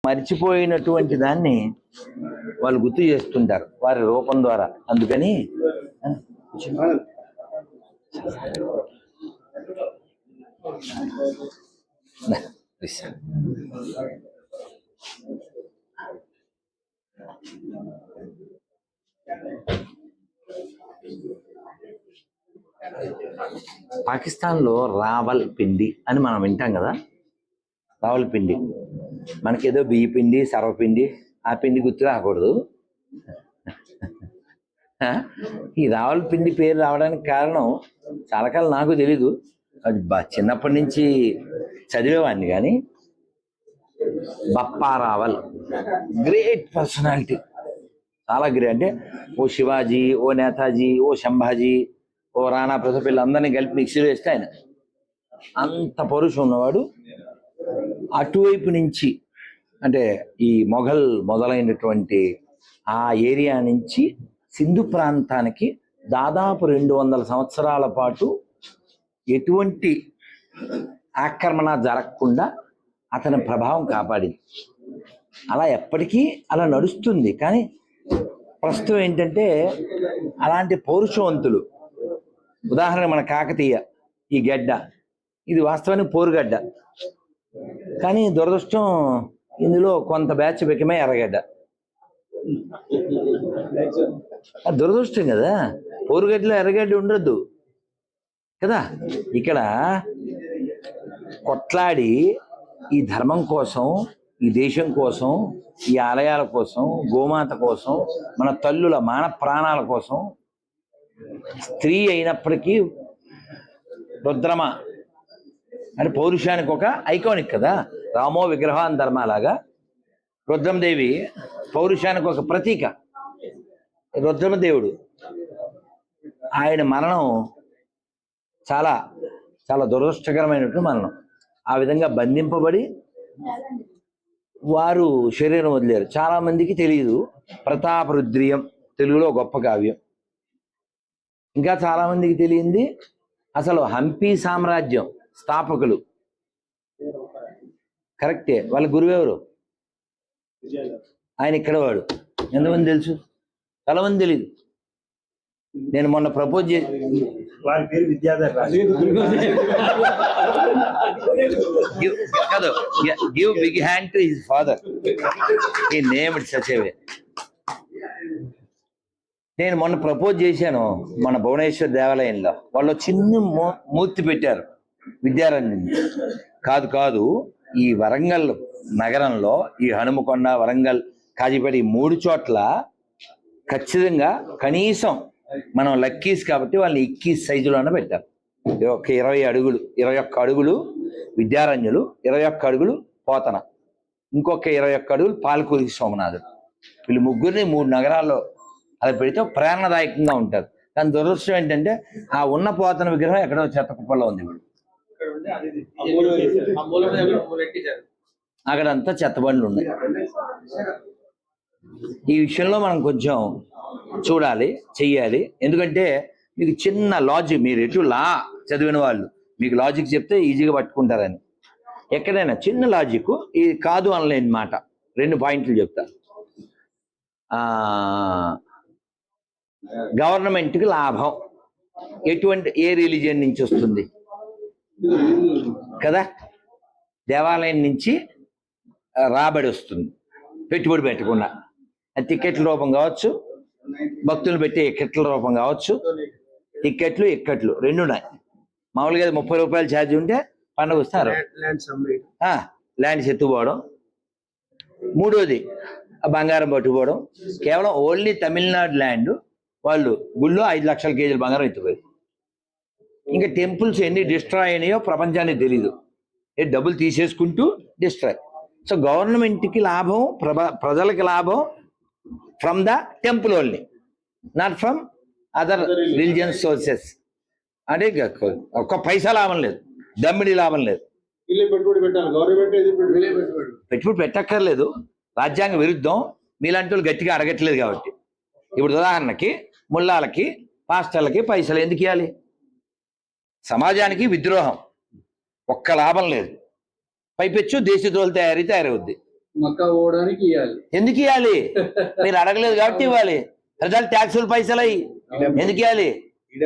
మర్చిపోయినటువంటి దాన్ని వాళ్ళు గుర్తు చేస్తుంటారు వారి రూపం ద్వారా. అందుకని పాకిస్తాన్లో రావల్ పిండి అని మనం వింటాం కదా. రావల్ పిండి మనకేదో బియ్య పిండి, సర్వపిండి, ఆ పిండి గుర్తు రాకూడదు. ఈ రావల్ పిండి పేరు రావడానికి కారణం చాలా కాలం నాకు తెలీదు, అది చిన్నప్పటి నుంచి చదివేవాడిని. కానీ బప్పా రావల్ గ్రేట్ పర్సనాలిటీ, చాలా గ్రేట్. అంటే ఓ శివాజీ, ఓ నేతాజీ, ఓ సంభాజీ, ఓ రాణా ప్రతాప్ వీళ్ళందరినీ కలిపి మిక్సీలో వేస్తే ఆయన అంత పౌరుషం ఉన్నవాడు. అటువైపు నుంచి అంటే ఈ మొఘల్ మొదలైనటువంటి ఆ ఏరియా నుంచి సింధు ప్రాంతానికి దాదాపు 200 సంవత్సరాల పాటు ఎటువంటి ఆక్రమణ జరగకుండా అతని ప్రభావం కాపాడింది. అలా ఎప్పటికీ అలా నడుస్తుంది. కానీ ప్రస్తుతం ఏంటంటే అలాంటి పౌరుషవంతులు, ఉదాహరణ మన కాకతీయ, ఈ గడ్డ ఇది వాస్తవానికి పోరుగడ్డ, కానీ దురదృష్టం ఇందులో కొంత బ్యాచ్ బెక్కమే ఎర్రగడ్డ. దురదృష్టం కదా, పోరుగడ్డలో ఎర్రగడ్డ ఉండద్దు కదా. ఇక్కడ కొట్లాడి ఈ ధర్మం కోసం, ఈ దేశం కోసం, ఈ ఆలయాల కోసం, గోమాత కోసం, మన తల్లుల మాన ప్రాణాల కోసం, స్త్రీ అయినప్పటికీ రుద్రమ అంటే పౌరుషానికి ఒక ఐకానిక్ కదా. రామో విగ్రహాన్ ధర్మలాగా రుద్రమదేవి పౌరుషానికి ఒక ప్రతీక. రుద్రమదేవుడు ఆయన మరణం చాలా చాలా దురదృష్టకరమైనటువంటి మరణం. ఆ విధంగా బంధింపబడి వారు శరీరం వదిలేరు. చాలా మందికి తెలియదు. ప్రతాపరుద్రియం తెలుగులో గొప్ప కావ్యం. ఇంకా చాలా మందికి తెలియంది అసలు హంపి సామ్రాజ్యం స్థాపకులు కరెక్టే. వాళ్ళ గురువెవరు? ఆయన ఇక్కడ వాడు. ఎంతమంది తెలుసు? చాలా మంది తెలియదు. నేను మొన్న ప్రపోజ్ చేసి వారి పేరు Vidyadhar. Give big hand to his father. ఈ name it such a way. నేను మొన్న ప్రపోజ్ చేశాను మన భువనేశ్వర్ దేవాలయంలో. వాళ్ళు చిన్న మూర్తి పెట్టారు విద్యారణ్యం. కాదు ఈ వరంగల్ నగరంలో ఈ హనుమకొండ, వరంగల్, కాజీపేట ఈ 3 చోట్ల ఖచ్చితంగా కనీసం మనం లక్కీస్ కాబట్టి వాళ్ళని 21 సైజులోనే పెట్టారు. ఒక 21 అడుగులు విద్యారణ్యులు, 21 అడుగులు పోతన, ఇంకొక 21 అడుగులు పాలకూరి సోమనాథుడు. వీళ్ళు ముగ్గురిని 3 నగరాల్లో అది పెడితే ప్రేరణాదాయకంగా ఉంటారు. కానీ దురదృష్టం ఏంటంటే ఆ ఉన్న పోతన విగ్రహం ఎక్కడో చెత్త కుప్పల్లో ఉంది. ఇప్పుడు అక్కడంతా చెత్తబండ్లు ఉన్నాయి. ఈ విషయంలో మనం కొంచెం చూడాలి, చెయ్యాలి. ఎందుకంటే మీకు చిన్న లాజిక్, మీరు ఎటు లా చదివిన వాళ్ళు మీకు లాజిక్ చెప్తే ఈజీగా పట్టుకుంటారని. ఎక్కడైనా చిన్న లాజిక్ ఇది కాదు అనలేని మాట. 2 పాయింట్లు చెప్తా. గవర్నమెంట్కి లాభం ఏ రిలీజియన్ నుంచి వస్తుంది కదా? దేవాలయం నుంచి రాబడి వస్తుంది పెట్టుబడి పెట్టకుండా. అది టికెట్ల రూపం కావచ్చు, భక్తులు పెట్టే ఎక్కట్ల రూపం కావచ్చు. టికెట్లు ఎక్కట్లు 2 ఉన్నాయి. మామూలుగా 30 రూపాయలు ఛార్జ్ ఉంటే పండుగ వస్తారు ల్యాండ్స్ ఎత్తుపోవడం. 3వది బంగారం పట్టుకోవడం. కేవలం ఓన్లీ తమిళనాడు ల్యాండ్ వాళ్ళు గుళ్ళో 5 లక్షల కేజీలు బంగారం ఎత్తుపోయారు. ఇంకా టెంపుల్స్ ఎన్ని డిస్ట్రాయ్ అయినాయో ప్రపంచానికి తెలీదు. డబ్బులు తీసేసుకుంటూ డిస్ట్రాయ్. సో గవర్నమెంట్కి లాభం, ప్రజలకి లాభం from the temple only, not from other religion sources. అంటే ఒక్క పైసా లాభం లేదు, దమ్మిడి లాభం లేదు. పెట్టుబడి పెట్టక్కర్లేదు, రాజ్యాంగ విరుద్ధం. మీలాంటి వాళ్ళు గట్టిగా అడగట్లేదు కాబట్టి. ఇప్పుడు ఉదాహరణకి ముల్లాలకి, పాస్టర్లకి పైసలు ఎందుకు ఇవ్వాలి? సమాజానికి విద్రోహం, ఒక్క లాభం లేదు. పైపెచ్చు దేశద్రోహులు తయారవుద్ది. మక్కా పోవడానికి ఇవ్వాలి. ఎందుకు ఇవ్వాలి? మీరు అడగలేదు కాబట్టి ఇవ్వాలి. ప్రజలు ట్యాక్సులు పైసలు అవి ఎందుకు ఇవ్వాలి?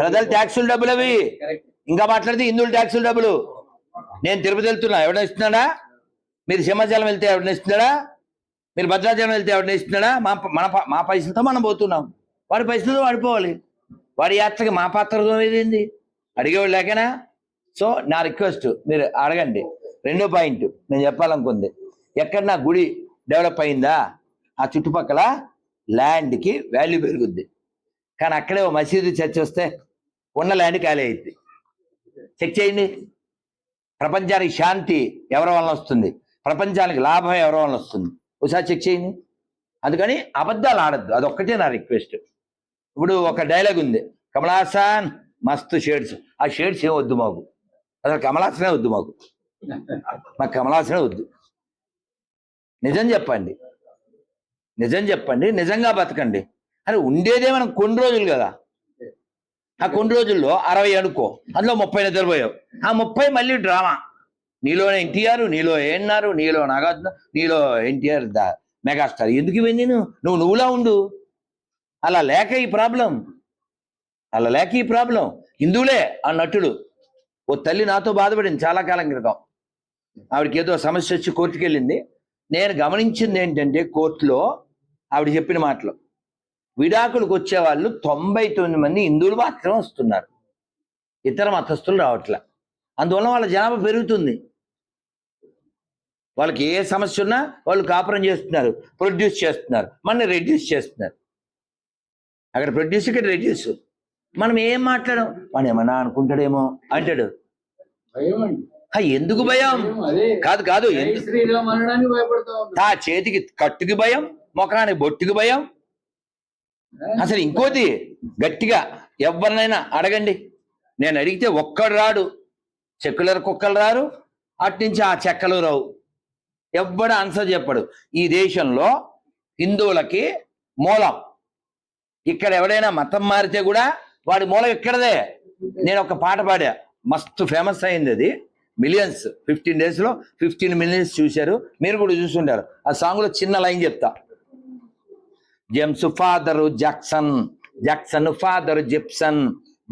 ప్రజలు ట్యాక్సులు డబ్బులు అవి. కరెక్ట్. ఇంకా మాట్లాడితే హిందువులు ట్యాక్సులు డబ్బులు. నేను తిరుపతి వెళ్తున్నా, ఎవడన్నా ఇస్తున్నాడా? మీరు సింహాచలం వెళ్తే ఎవడన్నా ఇస్తున్నాడా? మీరు భద్రాచలం వెళ్తే ఎవడన్నా ఇస్తున్నాడా? మా పైసలతో మనం పోతున్నాం, వాడి పైసలతో వాడిపోవాలి. వాడి యాత్రకి మా పాత్ర ఏదేంది? అడిగేవాళ్ళు లేకనా? సో నా రిక్వెస్ట్ మీరు అడగండి. రెండో పాయింట్ నేను చెప్పాలనుకుంది, ఎక్కడ నా గుడి డెవలప్ అయిందా ఆ చుట్టుపక్కల ల్యాండ్కి వాల్యూ పెరుగుద్ది. కానీ అక్కడే ఓ మసీదు చర్చ్ వస్తే ఉన్న ల్యాండ్ ఖాళీ అయింది. చెక్ చేయండి. ప్రపంచానికి శాంతి ఎవరి వలన వస్తుంది? ప్రపంచానికి లాభం ఎవరి వలన వస్తుంది? ఒకసారి చెక్ చేయండి. అందుకని అబద్ధాలు ఆడద్దు, అదొక్కటే నా రిక్వెస్ట్. ఇప్పుడు ఒక డైలాగ్ ఉంది, కమలాసన్ మస్తు షేడ్స్. ఆ షేడ్స్ ఏం వద్దు మాకు, అసలు కమలాసనే వద్దు మాకు కమలాసనే వద్దు. నిజం చెప్పండి, నిజం చెప్పండి, నిజంగా బతకండి. అరే ఉండేదే మనం కొన్ని రోజులు కదా. ఆ కొన్ని రోజుల్లో 60 అనుకో, అందులో 30 నిద్రపోయావు. ఆ 30 మళ్ళీ డ్రామా. నీలో ఎన్టీఆర్, నీలో ఏఎన్ఆర్, నీలో నాగార్జున, నీలో ఎన్టీఆర్ మెగాస్టార్. ఎందుకు ఇవన్నీ? నువ్వులా ఉండు. అలా లేక ఈ ప్రాబ్లం, అలా లేక ఈ ప్రాబ్లం. హిందువులే ఆ నటుడు. ఓ తల్లి నాతో బాధపడింది చాలా కాలం క్రితం. ఆవిడకి ఏదో సమస్య వచ్చి కోర్టుకు వెళ్ళింది. నేను గమనించింది ఏంటంటే కోర్టులో ఆవిడ చెప్పిన మాటలు, విడాకులకు వచ్చే వాళ్ళు 99 మంది హిందువులు మాత్రమే వస్తున్నారు, ఇతర మతస్థులు రావట్లే. అందువల్ల వాళ్ళ జనాభా పెరుగుతుంది. వాళ్ళకి ఏ సమస్య ఉన్నా వాళ్ళు కాపురం చేస్తున్నారు, ప్రొడ్యూస్ చేస్తున్నారు, మన రెడ్యూస్ చేస్తున్నారు. అక్కడ ప్రొడ్యూస్, ఇక్కడ రెడ్యూస్. మనం ఏం మాట్లాడాం, వాడు ఏమన్నా అనుకుంటాడేమో అంటాడు. భయం అండి. ఎందుకు భయం? అదే కాదు కాదు, శ్రీరామ్ అనడానికి భయపడతా ఉన్నా. ఆ చేతికి కట్టుకి భయం, ముఖానికి బొట్టుకి భయం. అసలు ఇంకోటి గట్టిగా ఎవరినైనా అడగండి, నేను అడిగితే ఒక్కడు రాడు. సెక్యులర్ కుక్కలు రారు, అట్నుంచి ఆ చెక్కలు రావు. ఎవ్వడు ఆన్సర్ చెప్పడు. ఈ దేశంలో హిందువులకి మూలం ఇక్కడ. ఎవడైనా మతం మారితే కూడా వాడి మూలం ఇక్కడదే. నేను ఒక పాట పాడా, మస్తు ఫేమస్ అయింది. అది మిలియన్స్, 15 days లో 15 millions చూశారు. మీరు కూడా చూసుంటారు. ఆ సాంగ్ లో చిన్న లైన్ చెప్తా. James father Jackson, Jackson father Gibson,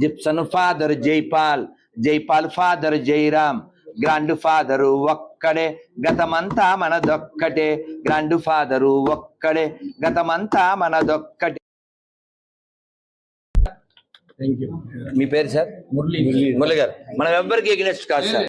Gibson father Jaipal, Jaipal father Jairam. Grand father ఒక్కడే, గతమంతా మనదొక్కటే. గ్రాండ్ ఫాదరు ఒక్కడే, గతమంతా మనదొక్కటే. Thank you. మీ పేరు సార్? మురళి. మురళి గారు. మనం ఎవ్వరికి ఎగ్నెస్ట్ కాదు సార్.